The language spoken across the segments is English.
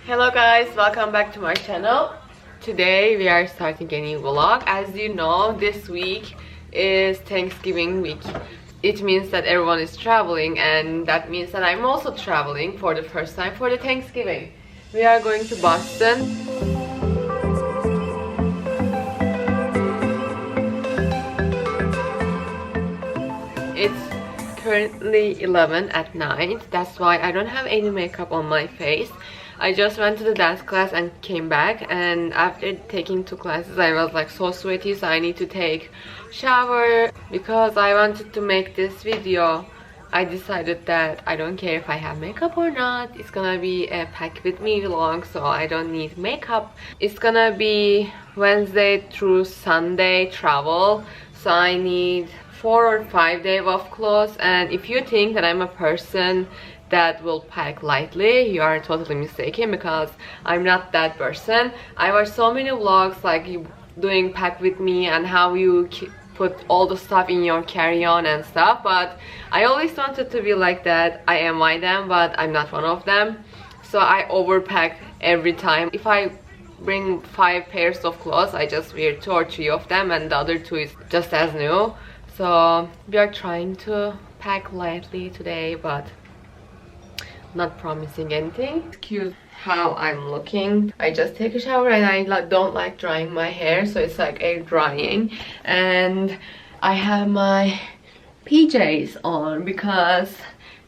Hello guys, welcome back to my channel. Today we are starting a new vlog. As you know, this week is Thanksgiving week. It means that everyone is traveling, and that means that I'm also traveling for the first time for the Thanksgiving. We are going to Boston. It's currently 11 at night. That's why I don't have any makeup on my face. I just went to the dance class and came back, and after taking 2 classes I was like so sweaty, so I need to take shower. Because I wanted to make this video, I decided that I don't care if I have makeup or not. It's gonna be a pack with me vlog, so I don't need makeup. It's gonna be Wednesday through Sunday travel, so I need 4 or 5 days of clothes. And if you think that I'm a person that will pack lightly, you are totally mistaken, because I'm not that person. I watch so many vlogs like you doing pack with me and how you put all the stuff in your carry-on and stuff, but I always wanted to be like that. I am them, but I'm not one of them, so I overpack every time. If I bring 5 pairs of clothes, I just wear 2 or 3 of them, and the other 2 is just as new. So we are trying to pack lightly today, but not promising anything. Excuse how I'm looking. I just take a shower and I don't like drying my hair, so it's like air drying. And I have my PJs on because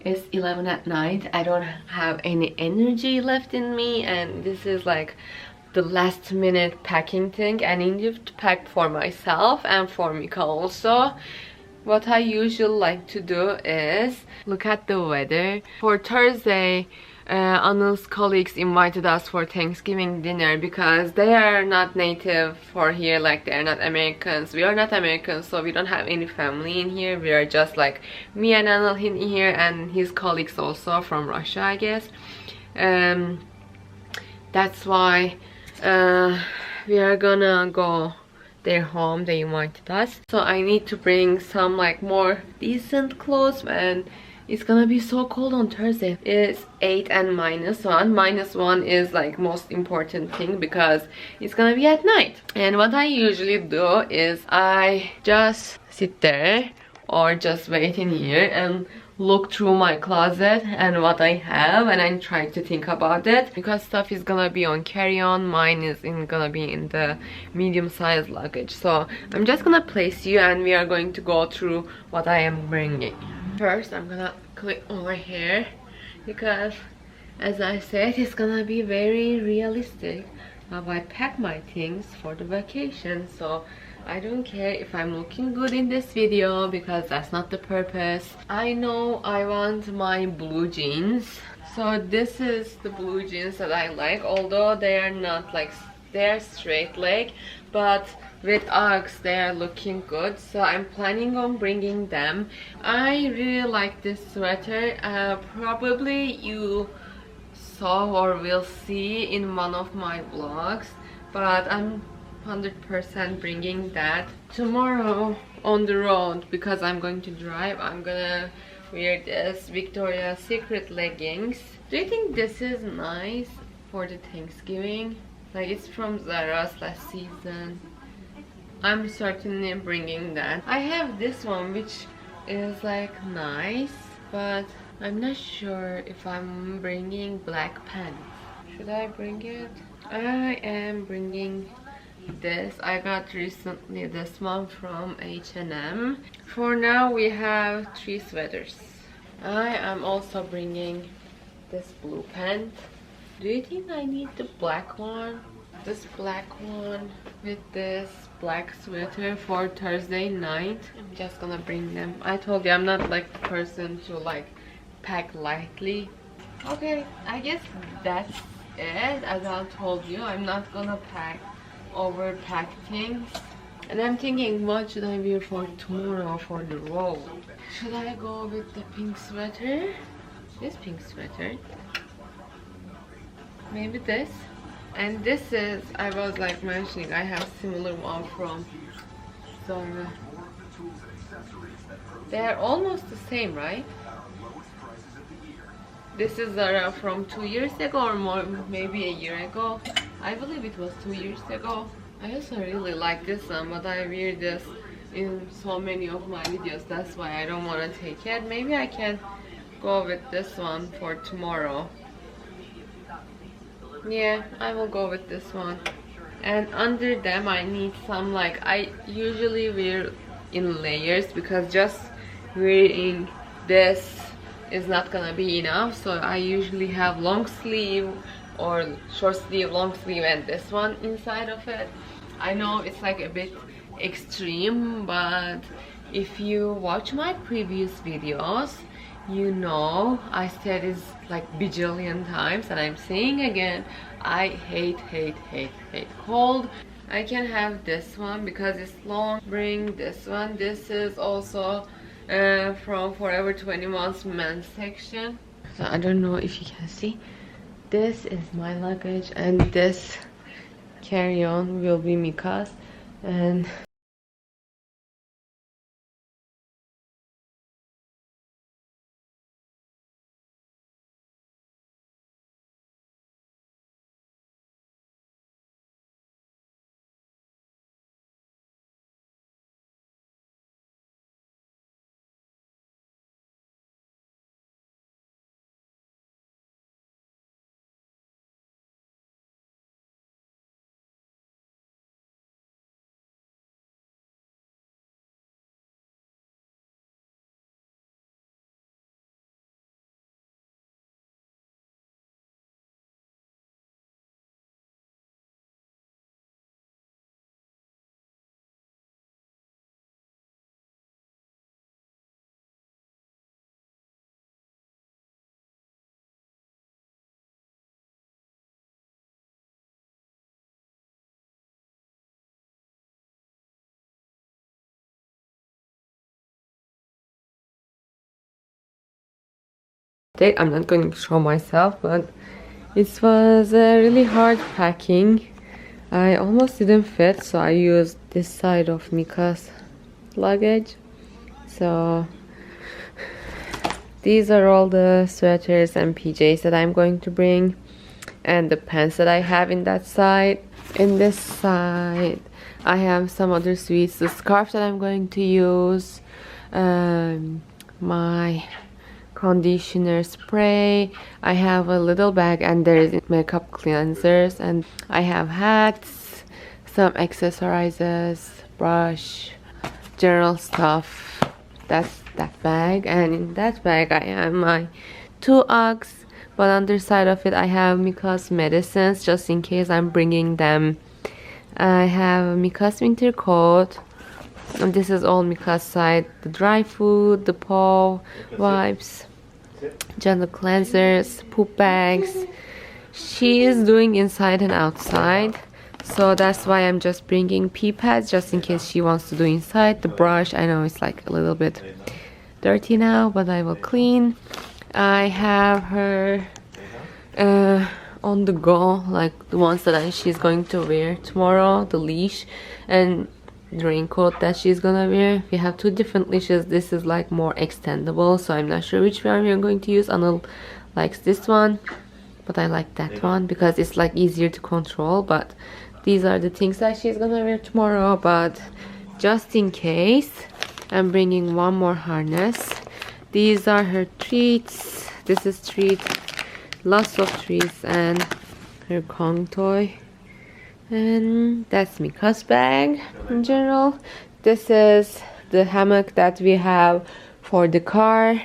it's 11 at night. I don't have any energy left in me, and this is like the last minute packing thing. I need to pack for myself and for Mika also. What I usually like to do is look at the weather. For Thursday, Anil's colleagues invited us for Thanksgiving dinner because they are not native for here, like they are not Americans. We are not Americans, so we don't have any family in here. We are just like me and Anil in here, and his colleagues also from Russia, I guess. That's why we are gonna go their home. They invited us, so I need to bring some like more decent clothes, and it's gonna be so cold on Thursday. It's 8 and -1. -1 is like most important thing because it's gonna be at night. And what I usually do is I just sit there or just wait in here and look through my closet and what I have, and I'm trying to think about it because stuff is gonna be on carry-on. Mine is gonna be in the medium-sized luggage, so I'm just gonna place you and we are going to go through what I am bringing. First I'm gonna clip my hair because, as I said, it's gonna be very realistic how I pack my things for the vacation. So I don't care if I'm looking good in this video because that's not the purpose. I know I want my blue jeans, so this is the blue jeans that I like, although they are not like, they are straight leg, but with Uggs they are looking good, so I'm planning on bringing them. I really like this sweater. Probably you saw or will see in one of my vlogs, but I'm 100% bringing that. Tomorrow on the road, because I'm going to drive, I'm gonna wear this Victoria's Secret leggings. Do you think this is nice for the Thanksgiving? Like, it's from Zara's last season. I'm certainly bringing that. I have this one which is like nice, but I'm not sure if I'm bringing black pants. Should I bring it? I am bringing this. I got recently this one from H&M. For now we have 3 sweaters. I am also bringing this blue pant. Do you think I need the black one? This black one with this black sweater for Thursday night. I'm just gonna bring them. I told you I'm not like the person to like pack lightly. Okay, I guess that's it. As I told you, I'm not gonna overpack things. And I'm thinking, what should I wear for tomorrow for the road? Should I go with the pink sweater? This pink sweater? Maybe this? And this is, I was like mentioning, I have similar one from Zara. They're almost the same, right? This is from 2 years ago or more, maybe a year ago. I believe it was 2 years ago. I also really like this one, but I wear this in so many of my videos. That's why I don't want to take it. Maybe I can go with this one for tomorrow. Yeah, I will go with this one. And under them I need some, like, I usually wear in layers because just wearing this is not gonna be enough, so I usually have long sleeve or short sleeve, long sleeve, and this one inside of it. I know it's like a bit extreme, but if you watch my previous videos, you know I said it like bajillion times, and I'm saying again, I hate cold. I can have this one because it's long. Bring this one. This is also from Forever 21's men's section. So I don't know if you can see. This is my luggage, and this carry-on will be Mika's. And I'm not going to show myself, but it was really hard packing. I almost didn't fit, so I used this side of Mika's luggage. So these are all the sweaters and PJs that I'm going to bring, and the pants that I have in that side. In this side I have some other sweets, the scarf that I'm going to use, my conditioner spray. I have a little bag, and there is makeup cleansers, and I have hats, some accessorizes, brush, general stuff. That's that bag. And in that bag I have my 2 Uggs, but on the side of it I have Mika's medicines just in case I'm bringing them. I have Mika's winter coat, and this is all Mika's side: the dry food, the paw wipes, gentle cleansers, poop bags. She is doing inside and outside, so that's why I'm just bringing pee pads just in case she wants to do inside. The brush, I know it's like a little bit dirty now, but I will clean. I have her on the go, like the ones that she's going to wear tomorrow, the leash and raincoat that she's gonna wear. We have 2 different leashes. This is like more extendable, so I'm not sure which one we're going to use. Anil likes this one, but I like that one because it's like easier to control. But these are the things that she's gonna wear tomorrow. But just in case, I'm bringing one more harness. These are her treats. This is treat, lots of treats, and her Kong toy. And that's Mika's bag in general. This is the hammock that we have for the car.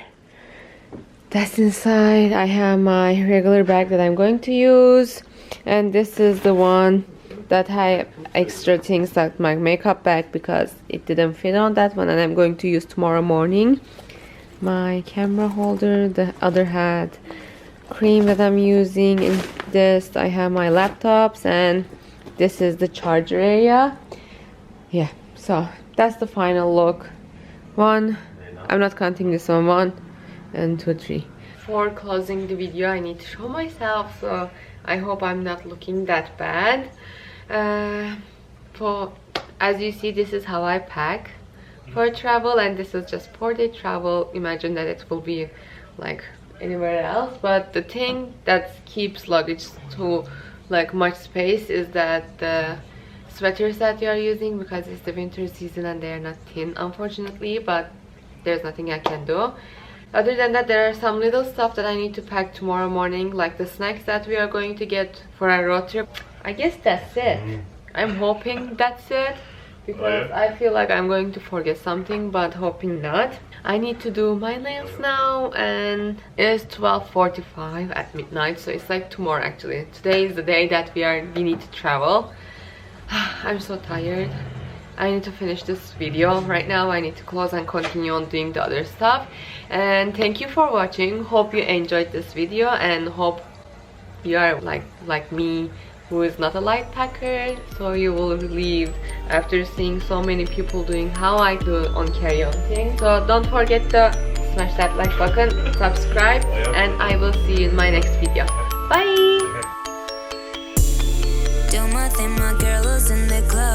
That's inside. I have my regular bag that I'm going to use, and this is the one that I have extra things like my makeup bag because it didn't fit on that one, and I'm going to use tomorrow morning. My camera holder, the other hat, cream that I'm using. In this I have my laptops, and this is the charger area. Yeah, so that's the final look. I'm not counting this one, 1 and 2, 3. For closing the video I need to show myself, so I hope I'm not looking that bad. As you see, this is how I pack for travel, and this is just 4-day travel. Imagine that it will be like anywhere else. But the thing that keeps luggage to like much space is that the sweaters that you are using, because it's the winter season and they are not thin unfortunately, but there's nothing I can do. Other than that, there are some little stuff that I need to pack tomorrow morning, like the snacks that we are going to get for our road trip. I guess that's it. I'm hoping that's it, because I feel like I'm going to forget something, but hoping not. I need to do my nails now, and it's 12:45 at midnight, so it's like tomorrow actually. Today is the day that we need to travel. I'm so tired. I need to finish this video right now. I need to close and continue on doing the other stuff. And thank you for watching. Hope you enjoyed this video, and hope you are like me, who is not a light packer, so you will relieve after seeing so many people doing how I do on carry-on thing. So don't forget to smash that like button, subscribe, and I will see you in my next video. Bye. Do my thing, my girl is in the club.